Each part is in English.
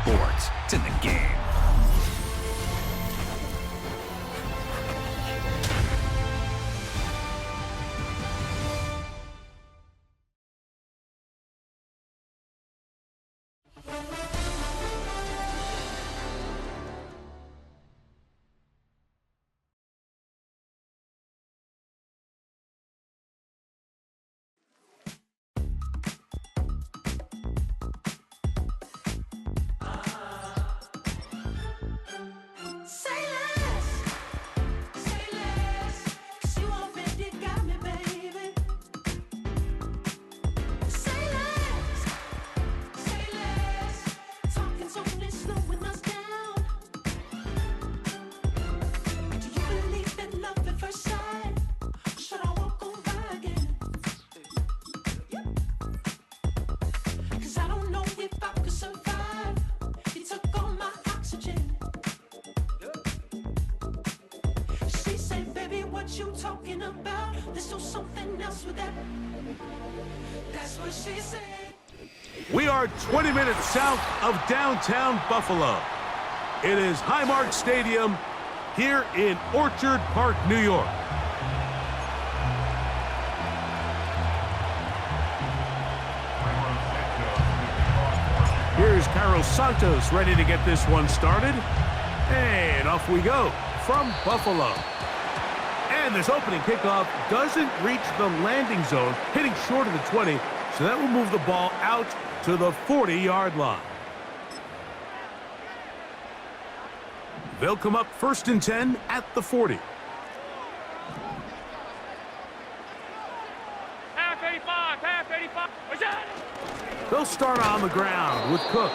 sports. It's in the game. You talking about? Let's do something else with that. That's what she said. We are 20 minutes south of downtown Buffalo. It is Highmark Stadium here in Orchard Park, New York. Here's Carlos Santos ready to get this one started. And off we go from Buffalo. And this opening kickoff doesn't reach the landing zone, hitting short of the 20, so that will move the ball out to the 40-yard line. They'll come up 1st and 10 at the 40. Half 85. They'll start on the ground with Cook.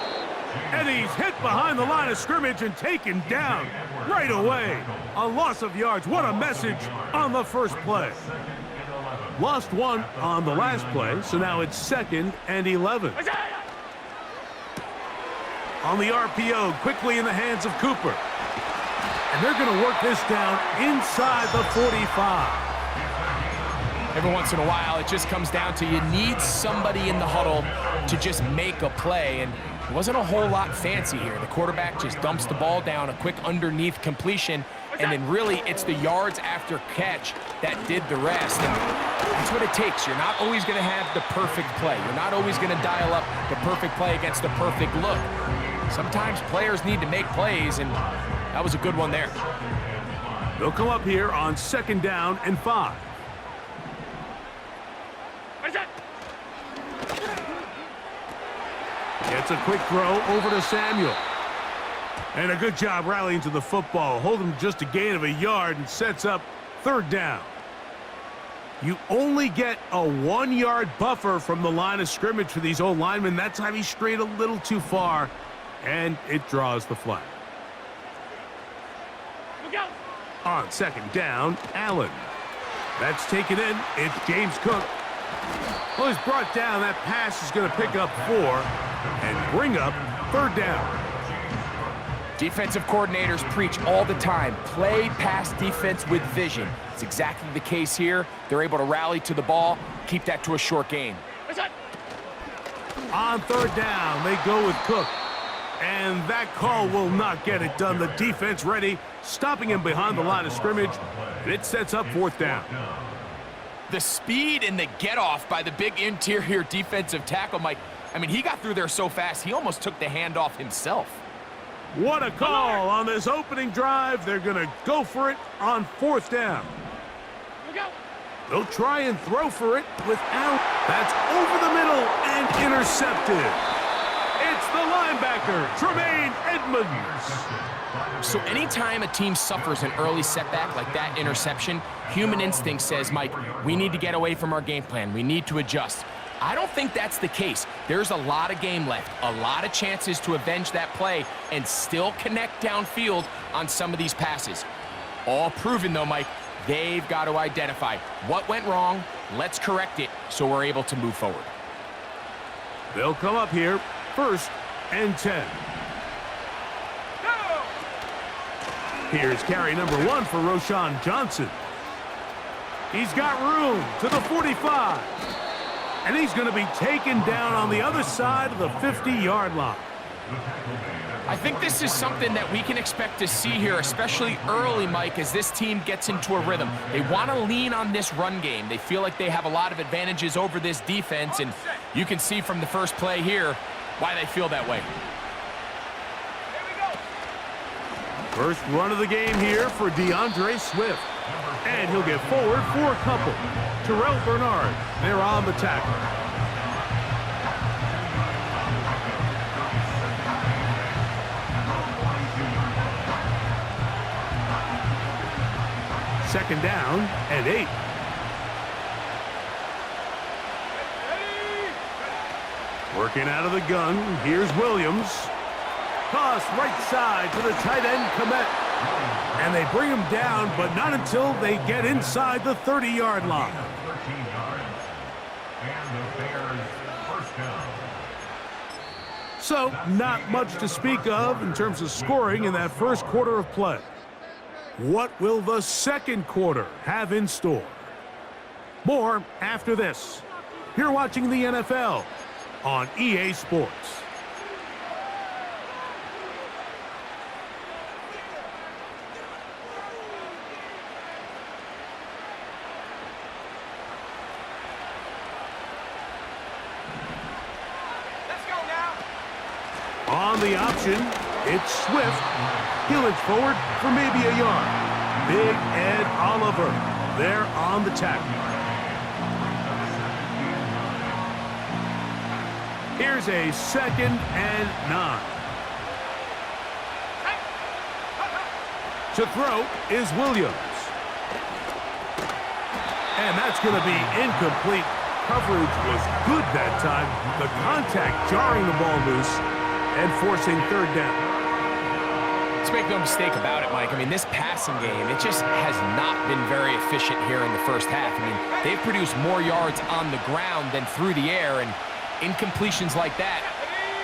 And he's hit behind the line of scrimmage and taken down right away. A loss of yards. What a message on the first play. Lost one on the last play, so now it's 2nd and 11. On the RPO, quickly in the hands of Cooper. And they're going to work this down inside the 45. Every once in a while, it just comes down to you need somebody in the huddle to just make a play, and it wasn't a whole lot fancy here. The quarterback just dumps the ball down, a quick underneath completion, and then really it's the yards after catch that did the rest. And that's what it takes. You're not always going to have the perfect play. You're not always going to dial up the perfect play against the perfect look. Sometimes players need to make plays, and that was a good one there. They'll come up here on 2nd down and 5. Gets a quick throw over to Samuel. And a good job rallying to the football. Hold him just a gain of a yard and sets up 3rd down. You only get a 1-yard buffer from the line of scrimmage for these old linemen. That time he strayed a little too far, and it draws the flag. On 2nd down, Allen. That's taken in. It's James Cook. Well, he's brought down. That pass is going to pick up 4 and bring up 3rd down. Defensive coordinators preach all the time, play pass defense with vision. It's exactly the case here. They're able to rally to the ball, keep that to a short gain. On 3rd down, they go with Cook. And that call will not get it done. The defense ready, stopping him behind the line of scrimmage. And it sets up 4th down. The speed and the get-off by the big interior defensive tackle, Mike. I mean, he got through there so fast, he almost took the handoff himself. What a call on this opening drive. They're going to go for it on 4th down. They'll try and throw for it without. That's over the middle and intercepted. It's the linebacker, Tremaine Edmonds. So anytime a team suffers an early setback like that interception, human instinct says, Mike, we need to get away from our game plan. We need to adjust. I don't think that's the case. There's a lot of game left, a lot of chances to avenge that play and still connect downfield on some of these passes. All proven, though, Mike, they've got to identify what went wrong, let's correct it so we're able to move forward. They'll come up here, 1st and 10. Here's carry number 1 for Roschon Johnson. He's got room to the 45. And he's going to be taken down on the other side of the 50-yard line. I think this is something that we can expect to see here, especially early, Mike, as this team gets into a rhythm. They want to lean on this run game. They feel like they have a lot of advantages over this defense, and you can see from the first play here why they feel that way. First run of the game here for DeAndre Swift. And he'll get forward for a couple. Terrell Bernard, they're on the tackle. Second down and 8. Working out of the gun, here's Williams. Toss right side to the tight end, Komet. And they bring him down, but not until they get inside the 30-yard line. So, not much to speak of in terms of scoring in that first quarter of play. What will the second quarter have in store? More after this. You're watching the NFL on EA Sports. Let's go now. On the option, it's Swift. He'll inch forward for maybe a yard. Big Ed Oliver there on the tackle. Here's a 2nd and 9. To throw is Williams. And that's going to be incomplete. Coverage was good that time. The contact jarring the ball loose and forcing 3rd down. Let's make no mistake about it, Mike. I mean, this passing game, it just has not been very efficient here in the first half. I mean, they've produced more yards on the ground than through the air, and incompletions like that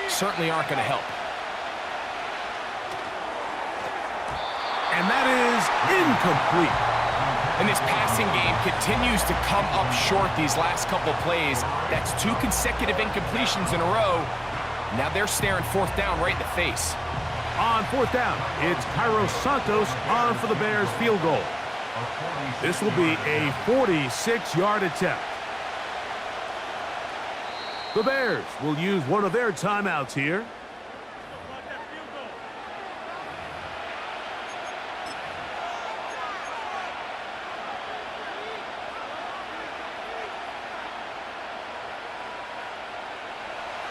certainly aren't going to help. And that is incomplete. And this passing game continues to come up short these last couple plays. That's 2 consecutive incompletions in a row. Now they're staring 4th down right in the face. On 4th down, it's Cairo Santos on for the Bears field goal. This will be a 46-yard attempt. The Bears will use one of their timeouts here.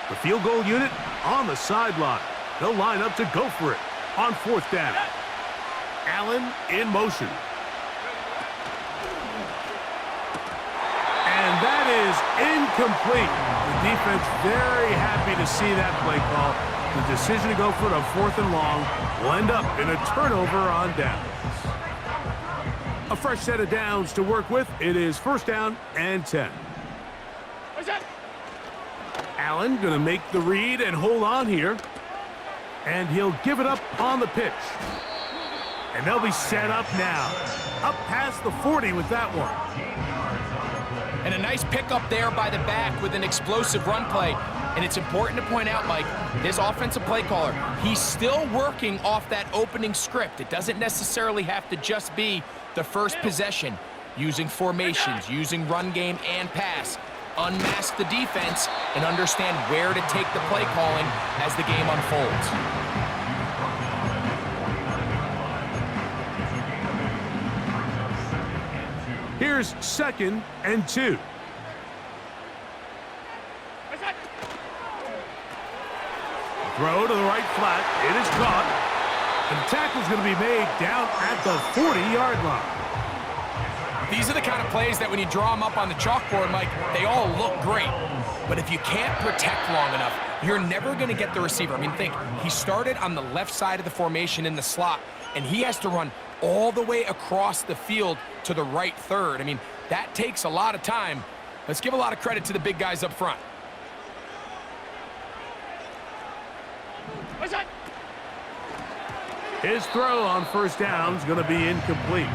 The field goal unit on the sideline. They'll line up to go for it on 4th down. Allen in motion. And that is incomplete. The defense very happy to see that play call. The decision to go for it on 4th and long will end up in a turnover on downs. A fresh set of downs to work with. It is 1st down and 10. Allen going to make the read and hold on here. And he'll give it up on the pitch. And they'll be set up now. Up past the 40 with that one. And a nice pickup there by the back with an explosive run play. And it's important to point out, Mike, this offensive play caller, he's still working off that opening script. It doesn't necessarily have to just be the first possession. Using formations, using run game and pass. Unmask the defense and understand where to take the play calling as the game unfolds. Here's 2nd and 2. Throw to the right flat. It is caught. And the tackle's going to be made down at the 40-yard line. These are the kind of plays that when you draw them up on the chalkboard, Mike, they all look great. But if you can't protect long enough, you're never going to get the receiver. I mean, think, he started on the left side of the formation in the slot, and he has to run all the way across the field to the right 3rd. I mean, that takes a lot of time. Let's give a lot of credit to the big guys up front. His throw on 1st down is going to be incomplete.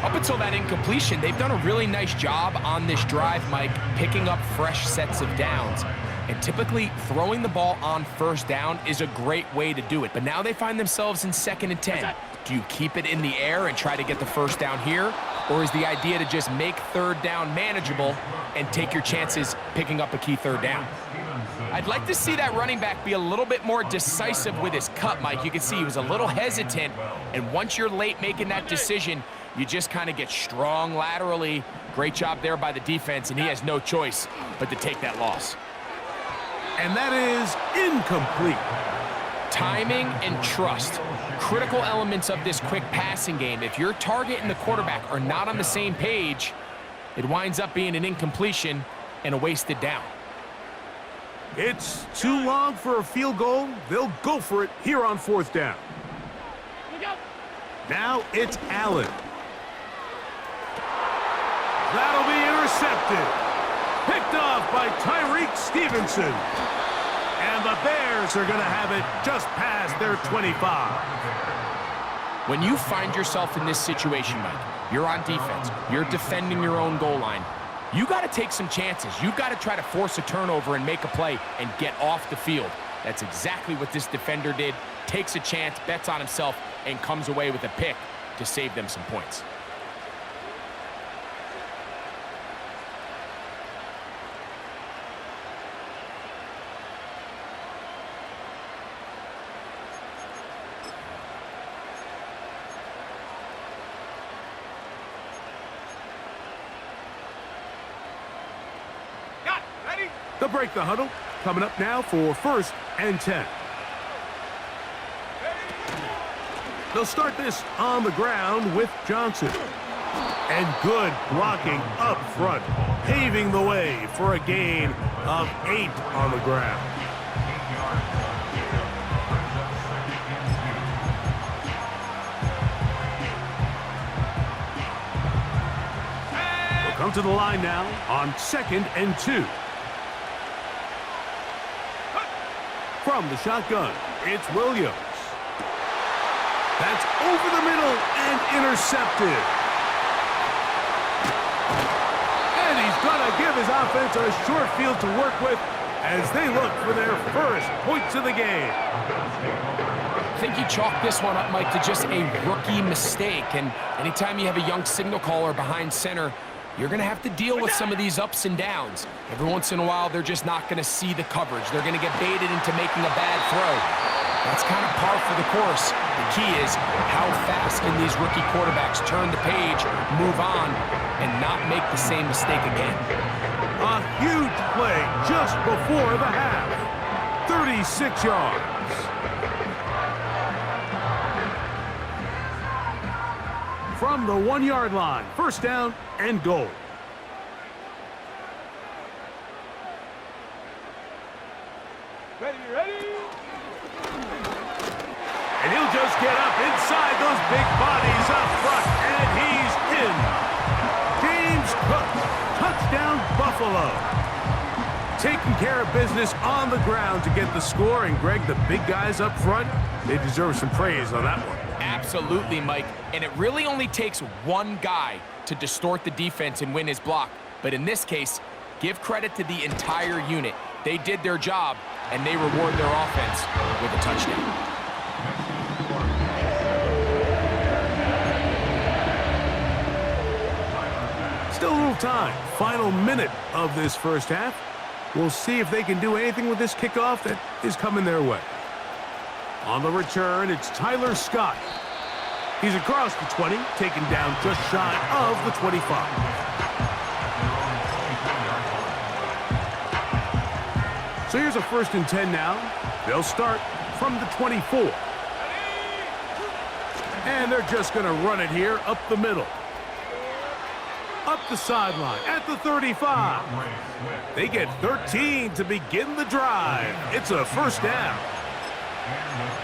Up until that incompletion, they've done a really nice job on this drive, Mike, picking up fresh sets of downs. And typically, throwing the ball on first down is a great way to do it. But now they find themselves in 2nd and 10. Do you keep it in the air and try to get the first down here? Or is the idea to just make 3rd down manageable and take your chances picking up a key 3rd down? I'd like to see that running back be a little bit more decisive with his cut, Mike. You can see he was a little hesitant, and once you're late making that decision, you just kind of get strong laterally. Great job there by the defense, and he has no choice but to take that loss. And that is incomplete. Timing and trust, critical elements of this quick passing game. If your target and the quarterback are not on the same page, it winds up being an incompletion and a wasted down. It's too long for a field goal. They'll go for it here on 4th down. Now it's Allen. That'll be intercepted. Picked off by Tyreek Stevenson. And the Bears are going to have it just past their 25. When you find yourself in this situation, Mike, you're on defense, you're defending your own goal line, you got to take some chances. You've got to try to force a turnover and make a play and get off the field. That's exactly what this defender did. Takes a chance, bets on himself, and comes away with a pick to save them some points. They'll break the huddle. Coming up now for 1st and 10. They'll start this on the ground with Johnson. And good blocking up front, paving the way for a gain of 8 on the ground. We'll come to the line now on 2nd and 2. From the shotgun, it's Williams. That's over the middle and intercepted. And he's going to give his offense a short field to work with as they look for their first points of the game. I think you chalk this one up, Mike, to just a rookie mistake. And anytime you have a young signal caller behind center, you're going to have to deal with some of these ups and downs. Every once in a while, they're just not going to see the coverage. They're going to get baited into making a bad throw. That's kind of par for the course. The key is how fast can these rookie quarterbacks turn the page, move on, and not make the same mistake again. A huge play just before the half. 36 yards. From the 1-yard line, 1st down and goal. Ready. And he'll just get up inside those big bodies up front, and he's in. James Cook, touchdown Buffalo. Taking care of business on the ground to get the score, and Greg, the big guys up front, they deserve some praise on that one. Absolutely, Mike. And it really only takes one guy to distort the defense and win his block. But in this case, give credit to the entire unit. They did their job, and they reward their offense with a touchdown. Still a little time. Final minute of this first half. We'll see if they can do anything with this kickoff that is coming their way. On the return, it's Tyler Scott. He's across the 20, taken down just shy of the 25. So here's a 1st and 10 now. They'll start from the 24. And they're just going to run it here up the middle. Up the sideline at the 35. They get 13 to begin the drive. It's a 1st down.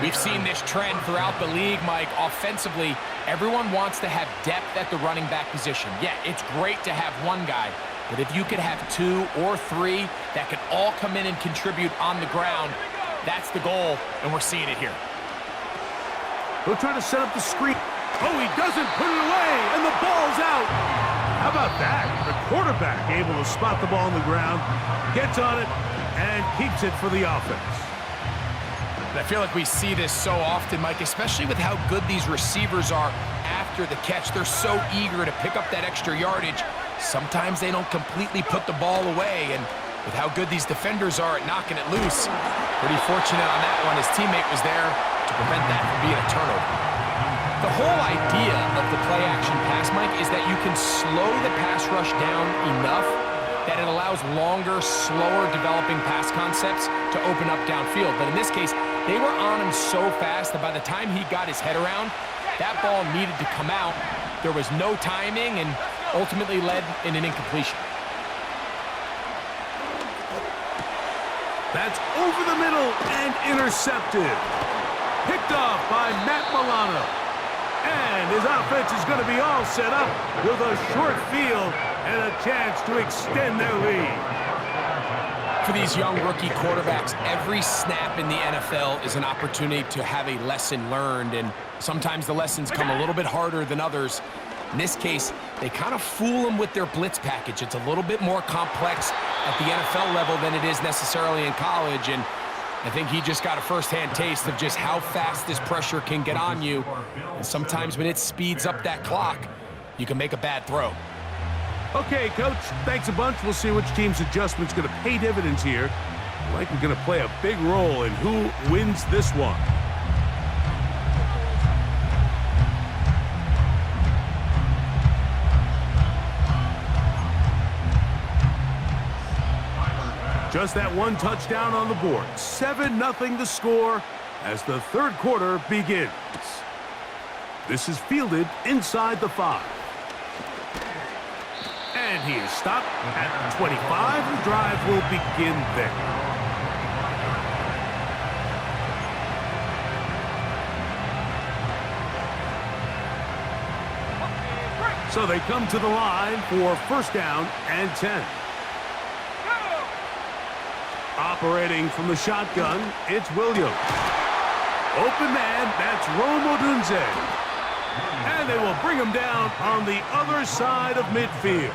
We've seen this trend throughout the league, Mike. Offensively, everyone wants to have depth at the running back position. Yeah, it's great to have one guy, but if you could have 2 or 3 that could all come in and contribute on the ground, that's the goal, and we're seeing it here. He'll try to set up the screen. Oh, he doesn't put it away, and the ball's out. How about that? The quarterback able to spot the ball on the ground, gets on it, and keeps it for the offense. I feel like we see this so often, Mike, especially with how good these receivers are after the catch. They're so eager to pick up that extra yardage. Sometimes they don't completely put the ball away, and with how good these defenders are at knocking it loose, pretty fortunate on that one. His teammate was there to prevent that from being a turnover. The whole idea of the play-action pass, Mike, is that you can slow the pass rush down enough that it allows longer, slower developing pass concepts to open up downfield. But in this case, they were on him so fast that by the time he got his head around, that ball needed to come out. There was no timing and ultimately led in an incompletion. That's over the middle and intercepted. Picked off by Matt Milano. And his offense is going to be all set up with a short field and a chance to extend their lead. For these young rookie quarterbacks, every snap in the NFL is an opportunity to have a lesson learned, and sometimes the lessons come a little bit harder than others. In this case, they kind of fool them with their blitz package. It's a little bit more complex at the NFL level than it is necessarily in college, and I think he just got a first-hand taste of just how fast this pressure can get on you. And sometimes when it speeds up that clock, you can make a bad throw. Okay, Coach, thanks a bunch. We'll see which team's adjustment's going to pay dividends here. Likely going to play a big role in who wins this one. Just that one touchdown on the board. 7-0 the score as the third quarter begins. This is fielded inside the 5. And he is stopped at the 25. The drive will begin there. So they come to the line for first down and 10. Operating from the shotgun, it's Williams. Open man, that's Rome Odunze. And they will bring him down on the other side of midfield.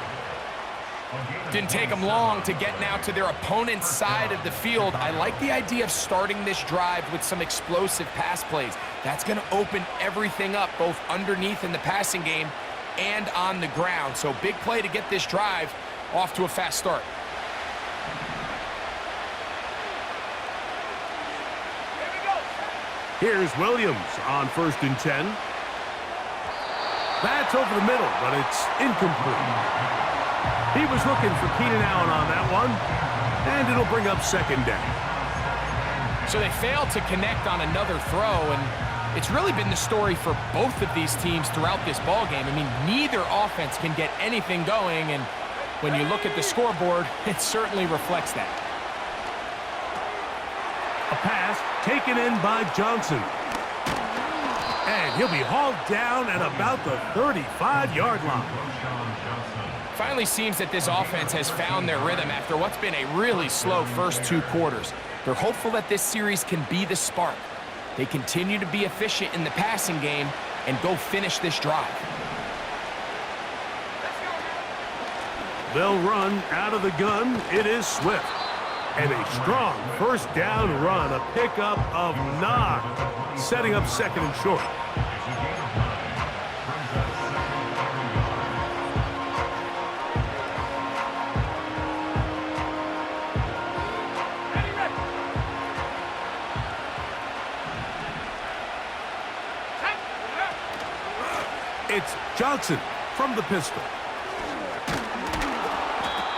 Didn't take them long to get now to their opponent's side of the field. I like the idea of starting this drive with some explosive pass plays. That's going to open everything up, both underneath in the passing game and on the ground. So big play to get this drive off to a fast start. Here's Williams on first and 10. That's over the middle, but it's incomplete. He was looking for Keenan Allen on that one, and it'll bring up second down. So they failed to connect on another throw, and it's really been the story for both of these teams throughout this ballgame. I mean, neither offense can get anything going, and when you look at the scoreboard, it certainly reflects that. A pass taken in by Johnson. And he'll be hauled down at about the 35-yard line. Finally seems that this offense has found their rhythm after what's been a really slow first 2 quarters. They're hopeful that this series can be the spark. They continue to be efficient in the passing game and go finish this drive. They'll run out of the gun. It is Swift. And a strong first down run, a pickup of 9, setting up second and short. It's Johnson from the pistol.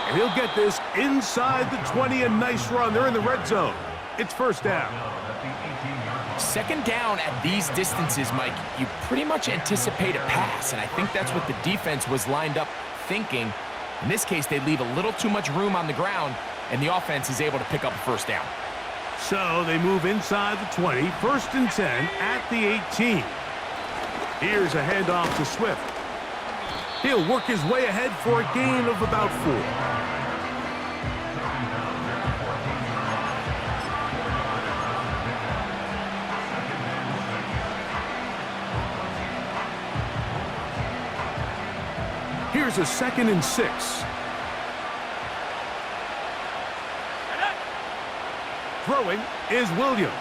And he'll get this inside the 20, a nice run. They're in the red zone. It's first down. Second down at these distances, Mike, you pretty much anticipate a pass, and I think that's what the defense was lined up thinking. In this case, they leave a little too much room on the ground, and the offense is able to pick up a first down. So they move inside the 20, first and 10 at the 18. Here's a handoff to Swift. He'll work his way ahead for a gain of about 4. Here's a second and 6. Throwing is Williams.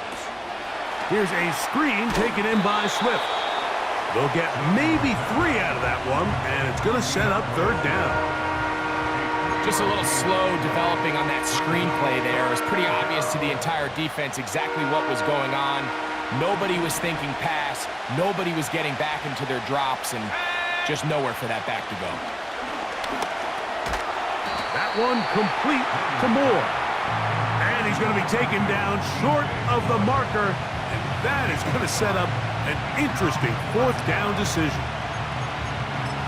Here's a screen taken in by Swift. They'll get maybe 3 out of that one, and it's going to set up third down. Just a little slow developing on that screenplay there. It was pretty obvious to the entire defense exactly what was going on. Nobody was thinking pass. Nobody was getting back into their drops, and just nowhere for that back to go. That one complete to Moore. And he's going to be taken down short of the marker, and that is going to set up an interesting fourth down decision.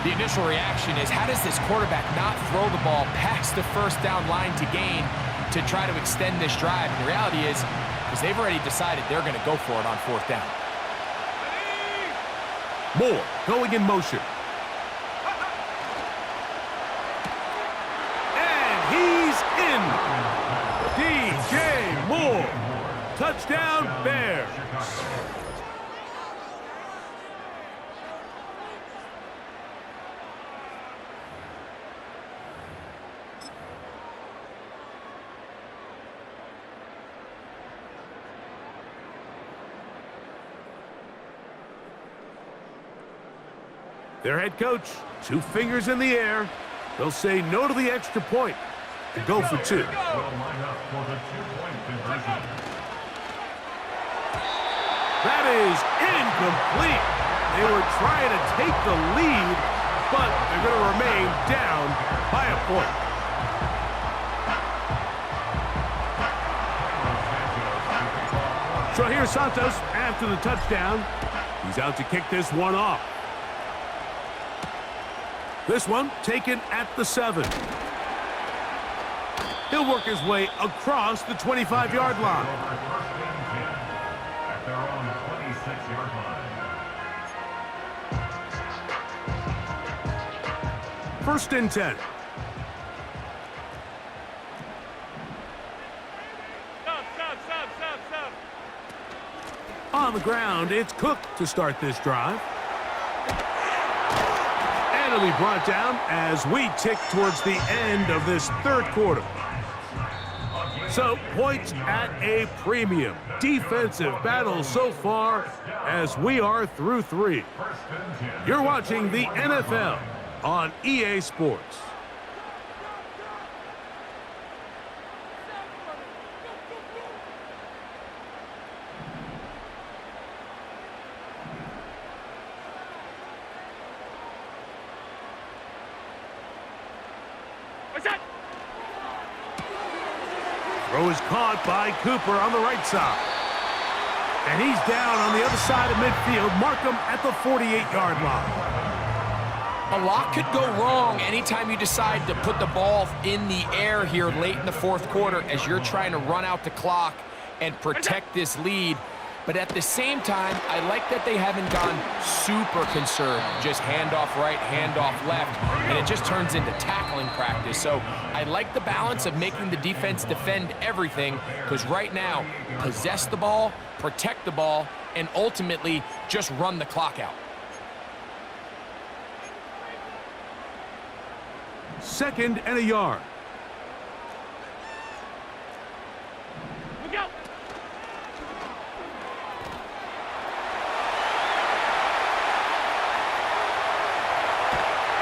The initial reaction is, how does this quarterback not throw the ball past the first down line to gain to try to extend this drive? And the reality is, because they've already decided they're going to go for it on fourth down. Moore going in motion. And he's in. DJ Moore. Touchdown, Bears. Their head coach, 2 fingers in the air. They'll say no to the extra point and go for 2. That is incomplete. They were trying to take the lead, but they're going to remain down by a point. So here's Santos after the touchdown. He's out to kick this one off. This one taken at the 7. He'll work his way across the 25-yard line. At their own 26-yard line. First and 10. On the ground, it's Cook to start this drive. And it'll be brought down as we tick towards the end of this third quarter. So, points at a premium. Defensive battle so far as we are through 3. You're watching the NFL on EA Sports. Throw is caught by Cooper on the right side. And he's down on the other side of midfield. Mark him at the 48-yard line. A lot could go wrong anytime you decide to put the ball in the air here late in the fourth quarter as you're trying to run out the clock and protect this lead. But at the same time, I like that they haven't gone super conserved. Just handoff right, handoff left, and it just turns into tackling practice. So I like the balance of making the defense defend everything, because right now, possess the ball, protect the ball, and ultimately just run the clock out. Second and a yard. Look out!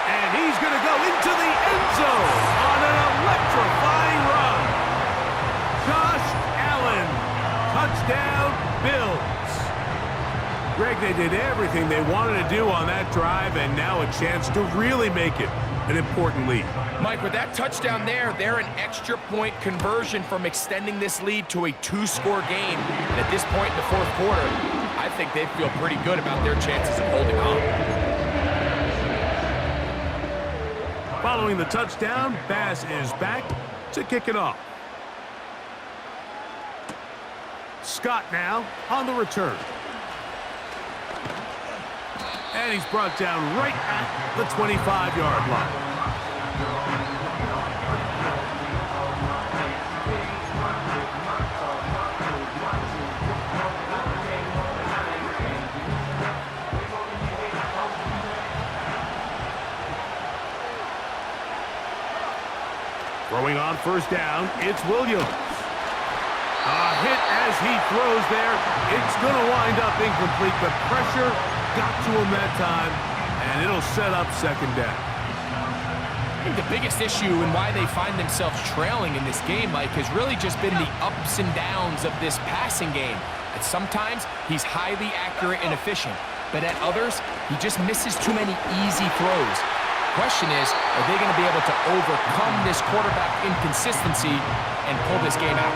And he's going to go into the end zone on an electrifying run. Josh Allen, touchdown Bills. Greg, they did everything they wanted to do on that drive, and now a chance to really make it an important lead. Mike, with that touchdown there, they're an extra point conversion from extending this lead to a 2-score game. And at this point in the fourth quarter, I think they feel pretty good about their chances of holding on. Following the touchdown, Bass is back to kick it off. Scott now on the return. And he's brought down right at the 25-yard line. Throwing on first down, it's Williams. Hit as he throws there. It's going to wind up incomplete. The pressure got to him that time, and it'll set up second down. I think the biggest issue and why they find themselves trailing in this game, Mike, has really just been the ups and downs of this passing game. And sometimes he's highly accurate and efficient, but at others, he just misses too many easy throws. The question is, are they going to be able to overcome this quarterback inconsistency and pull this game out?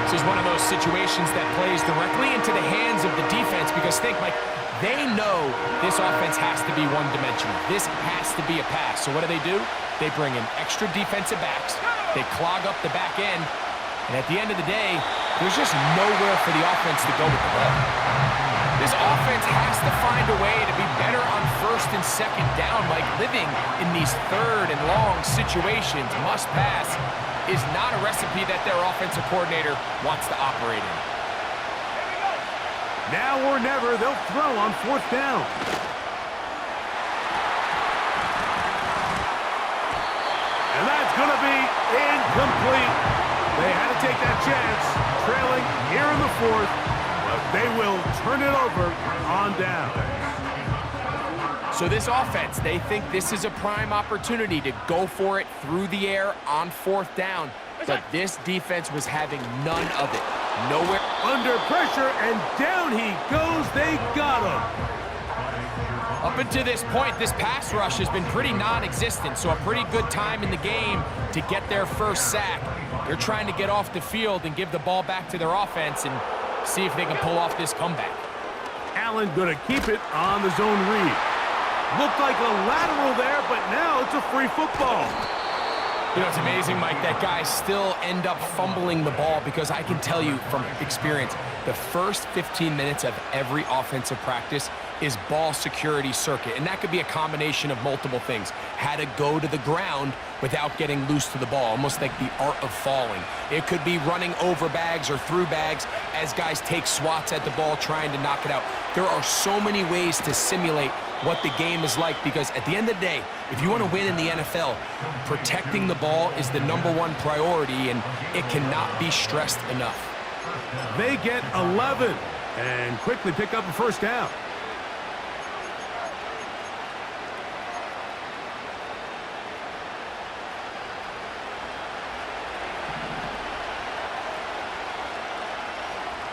This is one of those situations that plays directly into the hands of the defense, because think, Mike, they know this offense has to be one-dimensional. This has to be a pass. So what do? They bring in extra defensive backs. They clog up the back end. And at the end of the day, there's just nowhere for the offense to go with the ball. This offense has to find a way to be better on first and second down. Like, living in these third and long situations, must pass, is not a recipe that their offensive coordinator wants to operate in. Now or never, they'll throw on fourth down. And that's going to be incomplete. They had to take that chance, trailing here in the fourth, but they will turn it over on down. So this offense, they think this is a prime opportunity to go for it through the air on fourth down, but this defense was having none of it. Nowhere. Under pressure, and down he goes. They got him. Up until this point, this pass rush has been pretty non-existent, so a pretty good time in the game to get their first sack. They're trying to get off the field and give the ball back to their offense and see if they can pull off this comeback. Allen going to keep it on the zone read. Looked like a lateral there, but now it's a free football. You know, it's amazing, Mike, that guys still end up fumbling the ball, because I can tell you from experience, the first 15 minutes of every offensive practice is ball security circuit, and that could be a combination of multiple things. How to go to the ground without getting loose to the ball, almost like the art of falling. It could be running over bags or through bags as guys take swats at the ball trying to knock it out. There are so many ways to simulate what the game is like, because at the end of the day, if you want to win in the NFL, protecting the ball is the #1 priority, and it cannot be stressed enough. They get 11 and quickly pick up a first down.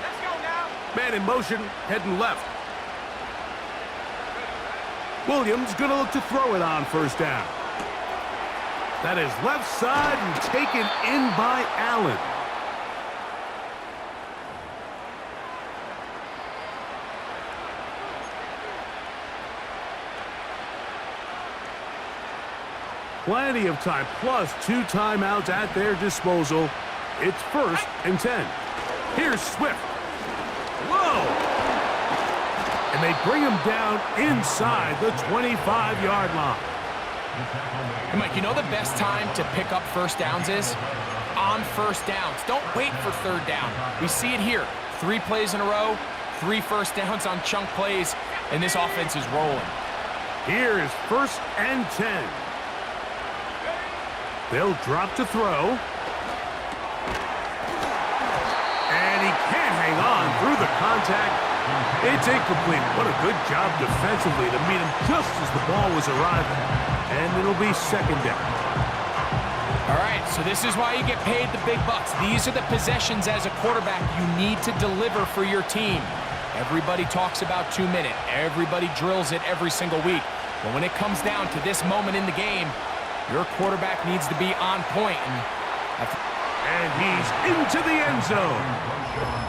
Let's go now. Man in motion, heading left. Williams going to look to throw it on first down. That is left side and taken in by Allen. Plenty of time, plus 2 timeouts at their disposal. It's 1st and 10. Here's Swift. Whoa! And they bring him down inside the 25-yard line. And Mike, you know the best time to pick up first downs is? On first downs. Don't wait for third down. We see it here. 3 plays in a row, 3 first downs on chunk plays, and this offense is rolling. Here is 1st and 10. They'll drop to throw. And he can't hang on through the contact. It's incomplete. What a good job defensively to meet him just as the ball was arriving. And it'll be second down. All right, so this is why you get paid the big bucks. These are the possessions as a quarterback you need to deliver for your team. Everybody talks about 2-minute. Everybody drills it every single week. But when it comes down to this moment in the game, your quarterback needs to be on point. And he's into the end zone.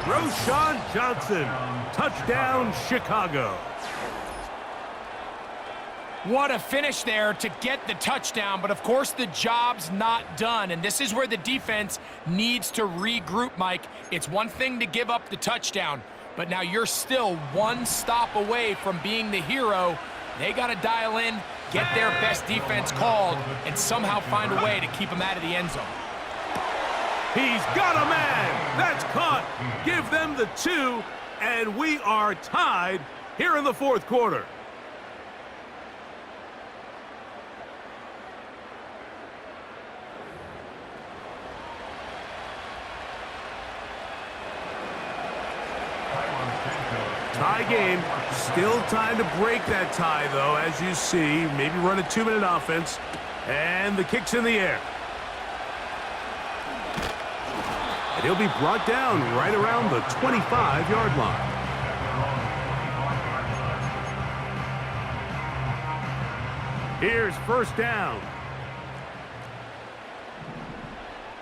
Roschon Johnson. Touchdown, Chicago. What a finish there to get the touchdown, but of course the job's not done, and this is where the defense needs to regroup, Mike. It's one thing to give up the touchdown, but now you're still 1 stop away from being the hero. They got to dial in, get their best defense called, and somehow find a way to keep them out of the end zone. He's got a man. That's caught. Give them the 2, and we are tied here in the 4th quarter. Tie game. Still time to break that tie, though, as you see. Maybe run a 2-minute offense. And the kick's in the air. And he'll be brought down right around the 25-yard line. Here's first down.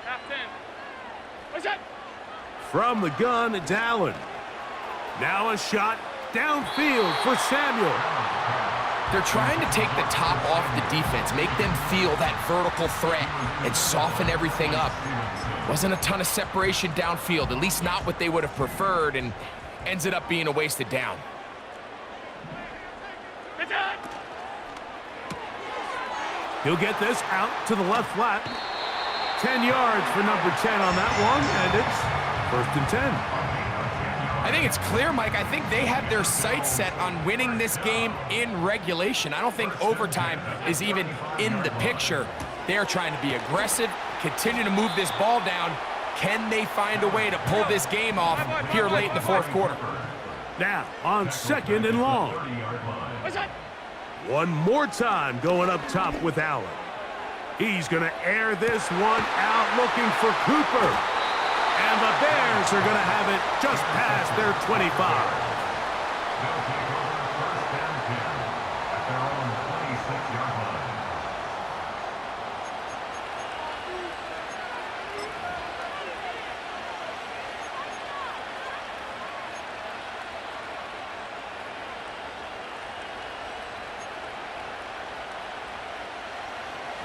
Half 10. What's that? From the gun, it's Allen. Now a shot downfield for Samuel. They're trying to take the top off the defense, make them feel that vertical threat, and soften everything up. Wasn't a ton of separation downfield, at least not what they would have preferred, and ends it up being a wasted down. He'll get this out to the left flat. 10 yards for number 10 on that one, and it's 1st and 10. I think it's clear, Mike. I think they have their sights set on winning this game in regulation. I don't think overtime is even in the picture. They're trying to be aggressive, continue to move this ball down. Can they find a way to pull this game off here late in the 4th quarter? Now on 2nd and long. One more time going up top with Allen. He's going to air this one out looking for Cooper. And the Bears are going to have it just past their 25. They'll take over 1st and 10 at their own 26-yard line.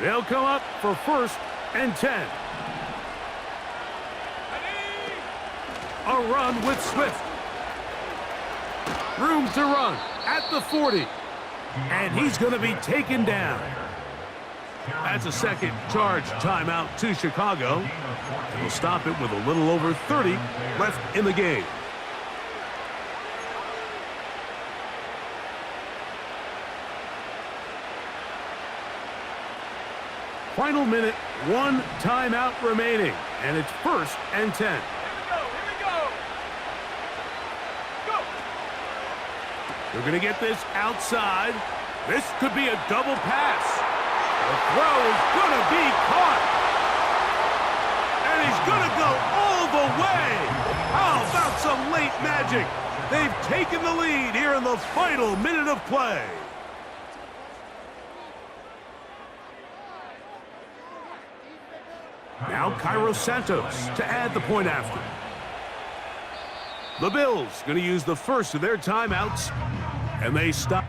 They'll come up for 1st and 10. A run with Swift. Room to run at the 40. And he's going to be taken down. That's a second charge timeout to Chicago. And we'll stop it with a little over 30 left in the game. Final minute, 1 timeout remaining. And it's 1st and 10. They're going to get this outside. This could be a double pass. The throw is going to be caught. And he's going to go all the way. How about some late magic? They've taken the lead here in the final minute of play. Now Cairo Santos to add the point after. The Bills going to use the first of their timeouts, and they stop.